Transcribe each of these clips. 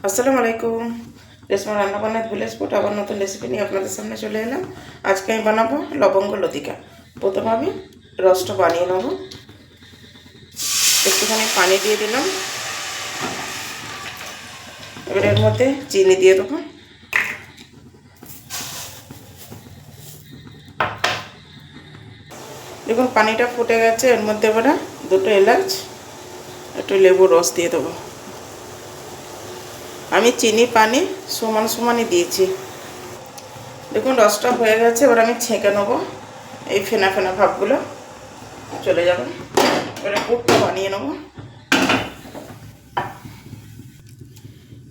আসসালামু আলাইকুম। রেশমা রান্নাবান্নার ভিলেজ ফুড আবার নতুন রেসিপি নিয়ে আপনাদের সামনে চলে এলাম। আজকে আমি বানাবো লবঙ্গ লতিকা। প্রথমে আমি রসটা বানিয়ে নেব। একটুখানি পানি দিয়ে দিলাম, এবার এর মধ্যে চিনি দিয়ে দেবো। দেখুন পানিটা ফুটে গেছে, এর মধ্যে এবারে দুটো এলাচ, একটু লেবুর রস দিয়ে দেবো। আমি চিনি পানি সমান সমানই দিয়েছি। দেখুন রসটা হয়ে গেছে, এবার আমি ছেঁকে নেবো, এই ফেনা ফেনা ভাবগুলো চলে যাবে। এবারে পুরটা বানিয়ে নেবো।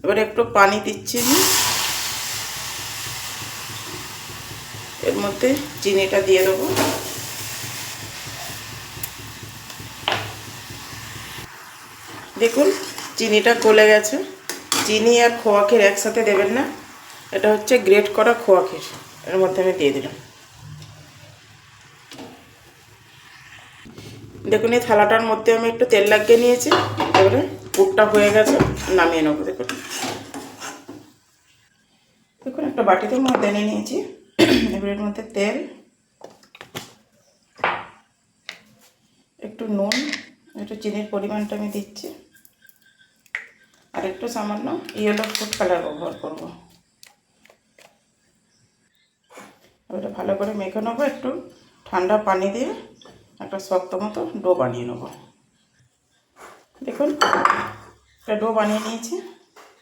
এবারে একটু পানি দিচ্ছি, এর মধ্যে চিনিটা দিয়ে দেবো। দেখুন চিনিটা গলে গেছে। চিনি আর খোয়া ক্ষীর একসাথে দেবেন না, এটা হচ্ছে গ্রেট করা খোয়া ক্ষীর, এর মধ্যে আমি দিয়ে দিলাম। দেখুন এই থালাটার মধ্যে আমি একটু তেল লাগিয়ে নিয়েছি। এবারে পুরটা হয়ে গেছে, নামিয়ে নেবো। দেখুন দেখুন একটা বাটিতে মধ্যে নিয়ে নিয়েছি। এবার এর মধ্যে তেল, একটু নুন, একটু চিনির পরিমাণটা আমি দিচ্ছি, আর একটু সামান্য ইয়েলো ফুড কালার ব্যবহার করব। এবারে ভালো করে মেখে নেবো। একটু ঠান্ডা পানি দিয়ে একটা শক্ত মতো ডো বানিয়ে নেবো। দেখুন একটা ডো বানিয়ে নিয়েছি।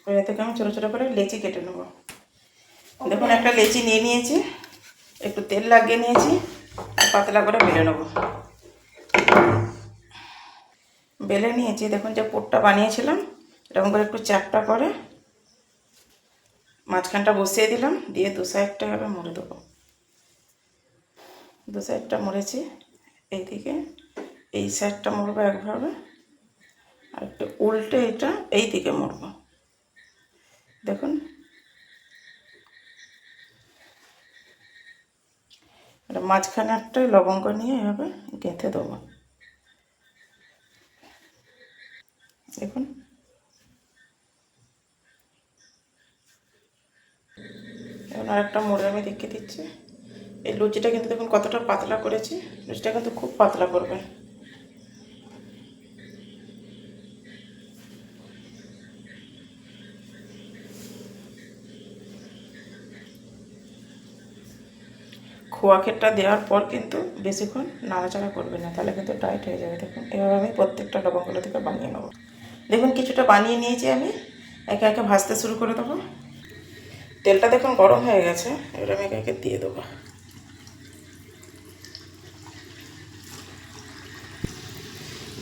এর থেকে আমি ছোটো ছোটো করে লেচি কেটে নেব। দেখুন একটা লেচি নিয়ে নিয়েছি, একটু তেল লাগিয়ে নিয়েছি, পাতলা করে বেলে নেব। বেলে নিয়েছি। দেখুন যে পুরটা বানিয়েছিলাম, এরকম করে একটু চ্যাপটা করে মাঝখানটা বসিয়ে দিলাম, দিয়ে দু সাইডটা এভাবে মুড়ে দেবো। দু সাইডটা মুড়েছি, এইদিকে এই সাইডটা মুড়বো একভাবে, আর একটু উল্টে এটা এই দিকে মুড়বো। দেখুন এটা মাঝখানে একটা লবঙ্গ নিয়ে এভাবে গেঁথে দেবো। দেখুন এখন আর একটা মুড়ে আমি দেখিয়ে দিচ্ছি। এই লুচিটা কিন্তু দেখুন কতটা পাতলা করেছি, লুচিটা কিন্তু খুব পাতলা করবে। খোয়া ক্ষীরটা দেওয়ার পর কিন্তু বেশিক্ষণ নাড়াচাড়া করবে না, তাহলে কিন্তু টাইট হয়ে যাবে। দেখুন এভাবে আমি প্রত্যেকটা লবঙ্গগুলো থেকে বানিয়ে নেবো। দেখুন কিছুটা বানিয়ে নিয়েছি, আমি একে একে ভাজতে শুরু করে দেবো। তেলটা দেখুন গরম হয়ে গেছে, এবার আমি একে একে দিয়ে দেবো।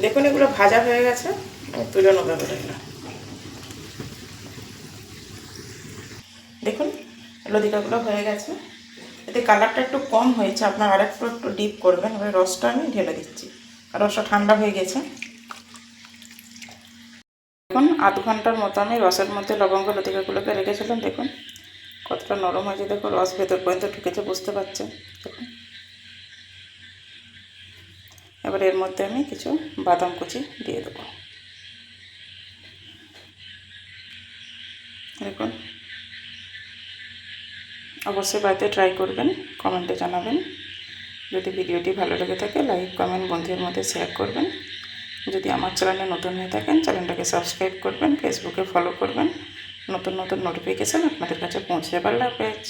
দেখুন এগুলো ভাজা হয়ে গেছে, আমি তুলে নেবো এগুলো। দেখুন লতিকাগুলো হয়ে গেছে, এতে কালারটা একটু কম হয়েছে, আপনার আরেকটু একটু ডিপ করবেন। এবার রসটা আমি ঢেলে দিচ্ছি, আর রসটা ঠান্ডা হয়ে গেছে। দেখুন আধ ঘন্টার মতো আমি রসের মধ্যে লবঙ্গ লতিকাগুলোকে রেখেছিলাম। দেখুন কতটা নরম হয়েছে, দেখুন রস ভেতর পর্যন্ত ঢুকেছে, বুঝতে পারছেন। দেখুন এবার এর মধ্যে আমি কিছু বাদাম কুচি দিয়ে দেবো। দেখুন অবশ্যই বাড়িতে ট্রাই করবেন, কমেন্টে জানাবেন। যদি ভিডিওটি ভালো লেগে থাকে লাইক কমেন্ট বন্ধুদের মধ্যে শেয়ার করবেন। যদি আমার চ্যানেলে নতুন হয়ে থাকেন চ্যানেলটাকে সাবস্ক্রাইব করবেন, ফেসবুকে ফলো করবেন, নতুন নতুন নোটিফিকেশান আপনাদের কাছে পৌঁছে যাবার। আল্লাহ হাফেজ।